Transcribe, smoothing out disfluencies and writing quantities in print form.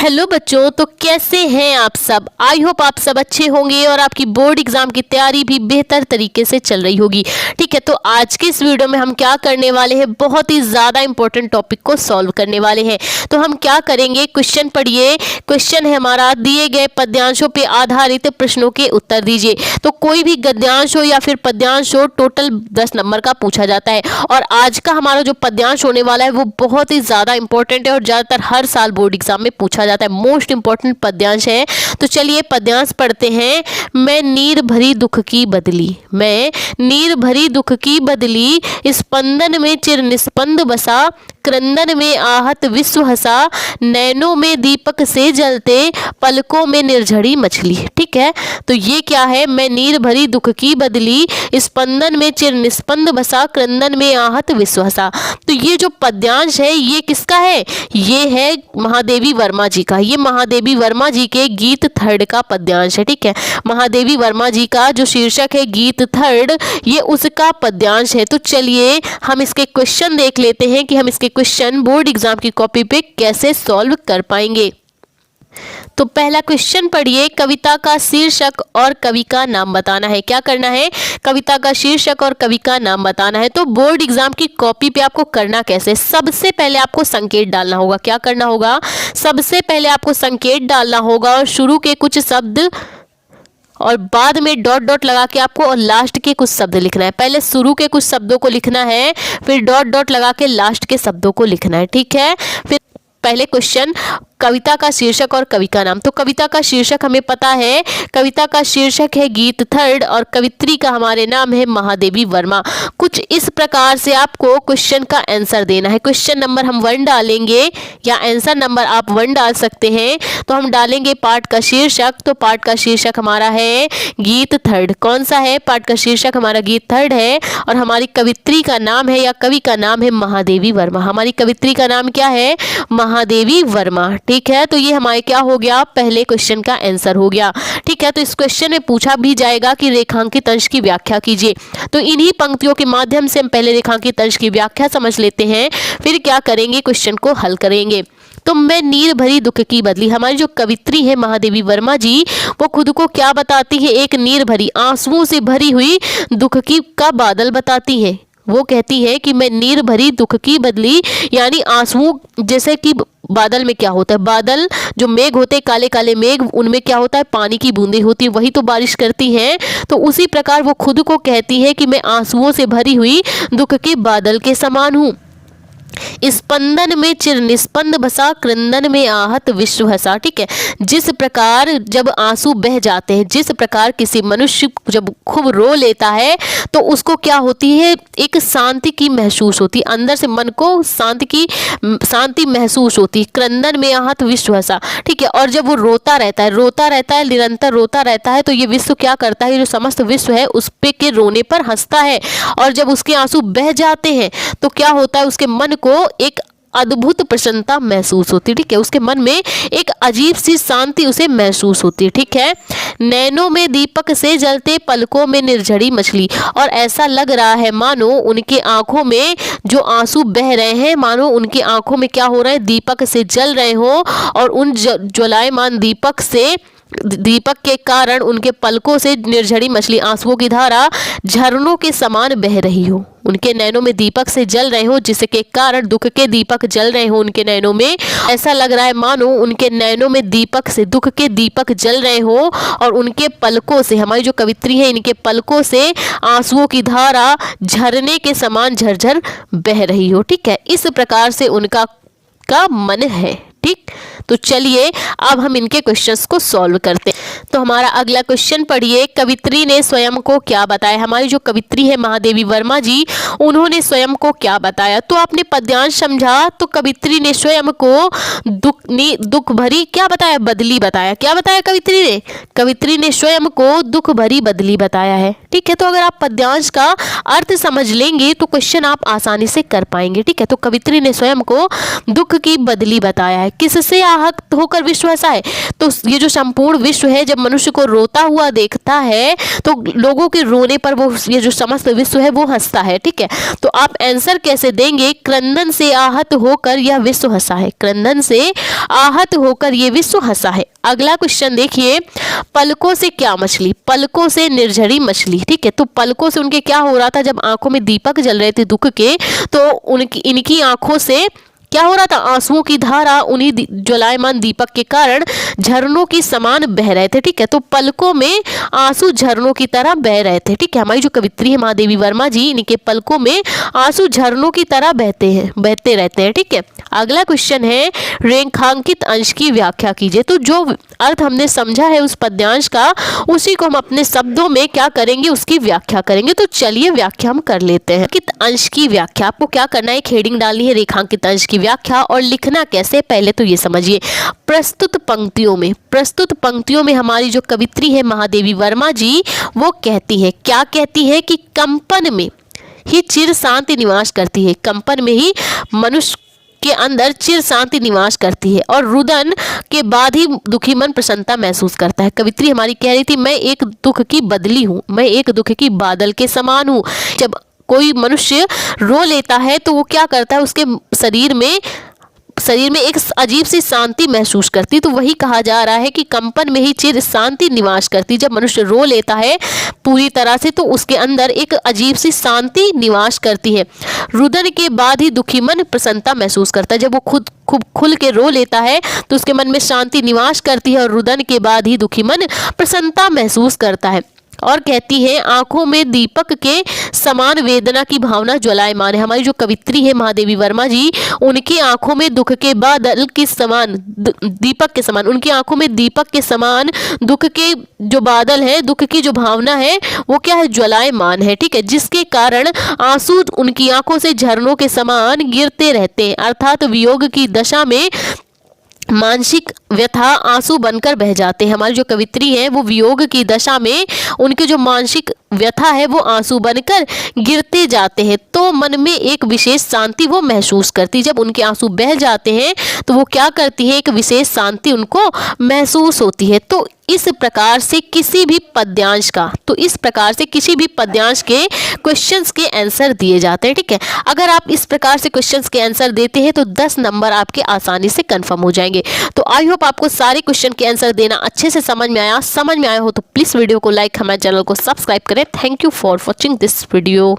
Hello बच्चों, तो कैसे हैं आप सब। आई होप आप सब अच्छे होंगे और आपकी बोर्ड एग्जाम की तैयारी भी बेहतर तरीके से चल रही होगी। ठीक है, तो आज के इस वीडियो में हम क्या करने वाले हैं, बहुत ही ज़्यादा इंपॉर्टेंट टॉपिक को सॉल्व करने वाले हैं। तो हम क्या करेंगे, क्वेश्चन पढ़िए। क्वेश्चन है हमारा, दिए गए पद्यांशों पर आधारित प्रश्नों के उत्तर दीजिए। तो कोई भी गद्यांश हो या फिर पद्यांश हो, टोटल 10 नंबर का पूछा जाता है। और आज का हमारा जो पद्यांश होने वाला है वो बहुत ही ज़्यादा इंपॉर्टेंट है और ज़्यादातर हर साल बोर्ड एग्जाम में पूछा जाता है। मोस्ट इंपॉर्टेंट पद्यांश है। तो चलिए पद्यांश पढ़ते हैं। मैं नीर भरी दुख की बदली, मैं नीर भरी दुख की बदली, स्पंदन में चिर निस्पंद बसा, क्रंदन में आहत विश्व हंसा, नैनों में दीपक से जलते, पलकों में निर्झरी मछली। ठीक है, तो ये क्या है, मैं नीर भरी दुख की बदली, स्पंदन में चिर निस्पंद बसा, क्रंदन में आहत विश्व हंसा। तो ये जो पद्यांश है ये किसका है, ये है महादेवी वर्मा जी का। ये महादेवी वर्मा जी के गीत थर्ड का पद्यांश है। ठीक है, महादेवी वर्मा जी का जो शीर्षक है गीत थर्ड, ये उसका पद्यांश है। तो चलिए हम इसके क्वेश्चन देख लेते हैं कि हम इसके क्वेश्चन बोर्ड एग्जाम की कॉपी पे कैसे सॉल्व कर पाएंगे। तो पहला क्वेश्चन पढ़िए, कविता का शीर्षक और कवि का नाम बताना है। क्या करना है, कविता का शीर्षक और कवि का नाम बताना है। तो बोर्ड एग्जाम की कॉपी पे आपको करना कैसे, सबसे पहले आपको संकेत डालना होगा। क्या करना होगा, सबसे पहले आपको संकेत डालना होगा और शुरू के कुछ शब्द और बाद में डॉट डॉट लगा के आपको और लास्ट के कुछ शब्द लिखना है। पहले शुरू के कुछ शब्दों को लिखना है, फिर डॉट डॉट लगा के लास्ट के शब्दों को लिखना है। ठीक है, फिर पहले क्वेश्चन, कविता का शीर्षक और कवि का नाम। तो कविता का शीर्षक हमें पता है, कविता का शीर्षक है गीत थर्ड और कवित्री का हमारे नाम है महादेवी वर्मा। कुछ इस प्रकार से आपको क्वेश्चन का आंसर देना है। क्वेश्चन नंबर हम 1 डालेंगे या आंसर नंबर आप 1 डाल सकते हैं। तो हम डालेंगे पाठ का शीर्षक, तो पाठ का शीर्षक हमारा है गीत थर्ड। कौन सा है, पाठ का शीर्षक हमारा गीत थर्ड है और हमारी कवित्री का नाम है या कवि का नाम है महादेवी वर्मा। हमारी कवित्री का नाम क्या है, महादेवी वर्मा। ठीक है, तो ये हमारे क्या हो गया, पहले क्वेश्चन का आंसर हो गया। ठीक है, तो इस क्वेश्चन में पूछा भी जाएगा कि रेखांकित अंश की व्याख्या कीजिए। तो इन्हीं पंक्तियों के माध्यम से हम पहले रेखांकित अंश की व्याख्या समझ लेते हैं, फिर क्या करेंगे, क्वेश्चन को हल करेंगे। तो मैं नीर भरी दुख की बदली, हमारी जो कवित्री है महादेवी वर्मा जी, वो खुद को क्या बताती है, एक नीर भरी, आंसुओं से भरी हुई दुख की का बादल बताती है। वो कहती है कि मैं नीर भरी दुख की बदली, यानी आंसुओं, जैसे कि बादल में क्या होता है, बादल जो मेघ होते हैं, काले काले मेघ, उनमें क्या होता है, पानी की बूंदें होती है, वही तो बारिश करती हैं। तो उसी प्रकार वो खुद को कहती है कि मैं आंसुओं से भरी हुई दुख के बादल के समान हूँ। स्पंदन में चिर निस्पंद बसा, क्रंदन में आहत विश्व हंसा। ठीक है, जिस प्रकार जब आंसू बह जाते हैं, जिस प्रकार किसी मनुष्य जब खूब रो लेता है तो उसको क्या होती है, एक शांति की महसूस होती है, अंदर से मन को शांति महसूस होती है। क्रंदन में आहत विश्व हंसा। ठीक है, और जब वो रोता रहता है, निरंतर रोता रहता है, तो ये विश्व क्या करता है, जो समस्त विश्व है उस पे के रोने पर हंसता है। और जब उसके आंसू बह जाते हैं तो क्या होता है, उसके मन को एक अद्भुत प्रसन्नता महसूस होती है। ठीक है, उसके मन में एक अजीब सी शांति उसे महसूस होती है। ठीक है, नैनों में दीपक से जलते, पलकों में निर्झरी मछली, और ऐसा लग रहा है मानो उनके आंखों में जो आंसू बह रहे हैं, मानो उनकी आंखों में क्या हो रहा है, दीपक से जल रहे हो और उन ज्वलायमान दीपक के कारण उनके पलकों से निर्झरी मछली, आंसुओं की धारा झरनों के समान बह रही हो। उनके नैनों में दीपक से जल रहे हो, जिसके कारण दुख के दीपक जल रहे हो उनके नैनों में। ऐसा लग रहा है मानो उनके नैनों में दीपक से, दुख के दीपक जल रहे हो और उनके पलकों से, हमारी जो कवित्री है इनके पलकों से आंसुओं की धारा झरने के समान झरझर बह रही हो। ठीक है, इस प्रकार से उनका मन है। ठीक, तो चलिए अब हम इनके क्वेश्चंस को सॉल्व करते हैं। तो हमारा अगला क्वेश्चन पढ़िए, कवित्री ने स्वयं को क्या बताया। हमारी जो कवित्री है महादेवी वर्मा जी, उन्होंने स्वयं को क्या बताया। तो आपने पद्यांश समझा, तो कवित्री ने स्वयं को दुख भरी क्या बताया, बदली बताया। क्या बताया कवित्री ने, कवित्री ने स्वयं को दुख भरी बदली बताया है। ठीक है, तो अगर आप पद्यांश का अर्थ समझ लेंगे तो क्वेश्चन आप आसानी से कर पाएंगे। ठीक है, तो कवित्री ने स्वयं को दुख की बदली बताया है। किससे आहत होकर विश्व हंसा है, तो ये जो संपूर्ण विश्व है जब मनुष्य को रोता हुआ देखता है तो लोगों के रोने पर वो ये जो समस्त विश्व है वो हंसता है। ठीक है, तो आप आंसर कैसे देंगे? क्रंदन से आहत होकर यह विश्व हंसा है। क्रंदन से आहत होकर ये विश्व हंसा है। अगला क्वेश्चन देखिए, पलकों से क्या मछली? पलकों से निर्झरी मछली। ठीक है, तो पलकों से उनके क्या हो रहा था? जब आंखों में दीपक जल रहे थे दुख के, तो इनकी आंखों से क्या हो रहा था? आंसुओं की धारा उन्हीं ज्वलायमान दीपक के कारण झरनों की समान बह रहे थे। ठीक है, तो पलकों में आंसू झरनों की तरह बह रहे थे। ठीक है, हमारी जो कवित्री है महादेवी वर्मा जी, इनके पलकों में आंसू झरनों की तरह बहते रहते हैं। ठीक है, अगला क्वेश्चन है, रेखांकित अंश की व्याख्या कीजिए। तो जो अर्थ हमने समझा है उस पद्यांश का, उसी को हम अपने शब्दों में क्या करेंगे? उसकी व्याख्या करेंगे। तो चलिए व्याख्या हम कर लेते हैं। रेखांकित अंश की व्याख्या, आपको क्या करना है? एक हेडिंग डालनी है, रेखांकित अंश की व्याख्या। और लिखना कैसे? पहले तो ये समझिए। प्रस्तुत पंक्तियों में हमारी जो कवित्री है महादेवी वर्मा जी, वो कहती है, क्या कहती है? कि कंपन में ही चिर शांति निवास करती है। कंपन में ही मनुष्य के अंदर चिर शांति निवास करती है और रुदन के बाद ही दुखी मन प्रसन्नता महसूस करता है। कवित्री हमारी कह रही थी, मैं एक दुख की बदली हूँ, मैं एक दुख की बादल के समान हूँ। जब कोई मनुष्य रो लेता है तो वो क्या करता है? उसके शरीर में एक अजीब सी शांति महसूस करती। तो वही कहा जा रहा है कि कंपन में ही चिर शांति निवास करती। जब मनुष्य रो लेता है पूरी तरह से तो उसके अंदर एक अजीब सी शांति निवास करती है। रुदन के बाद ही दुखी मन प्रसन्नता महसूस करता है। जब वो खूब खुल के रो लेता है तो उसके मन में शांति निवास करती है और रुदन के बाद ही दुखी मन प्रसन्नता महसूस करता है। और कहती है, आंखों में दीपक के समान वेदना की भावना ज्वलायमान है। हमारी जो कवित्री है महादेवी वर्मा जी, उनकी आंखों में दुख के बादल के समान, दीपक के समान, उनकी आंखों में दीपक के समान दुख के जो बादल है, दुख की जो भावना है वो क्या है? ज्वलायमान है। ठीक है, जिसके कारण आंसू उनकी आंखों से झरनों के समान गिरते रहते हैं। अर्थात वियोग की दशा में मानसिक व्यथा आंसू बनकर बह जाते हैं। हमारी जो कवित्री है वो वियोग की दशा में उनके जो मानसिक व्यथा है वो आंसू बनकर गिरते जाते हैं। तो मन में एक विशेष शांति वो महसूस करती। जब उनके आंसू बह जाते हैं तो वो क्या करती है? एक विशेष शांति उनको महसूस होती है। तो इस प्रकार से किसी भी पद्यांश के क्वेश्चंस के आंसर दिए जाते हैं। ठीक है, अगर आप इस प्रकार से क्वेश्चंस के आंसर देते हैं तो 10 नंबर आपके आसानी से कंफर्म हो जाएंगे। तो आई होप आपको सारे क्वेश्चन के आंसर देना अच्छे से समझ में आया हो तो प्लीज वीडियो को लाइक, हमारे चैनल को सब्सक्राइब करें। Thank you for watching this video.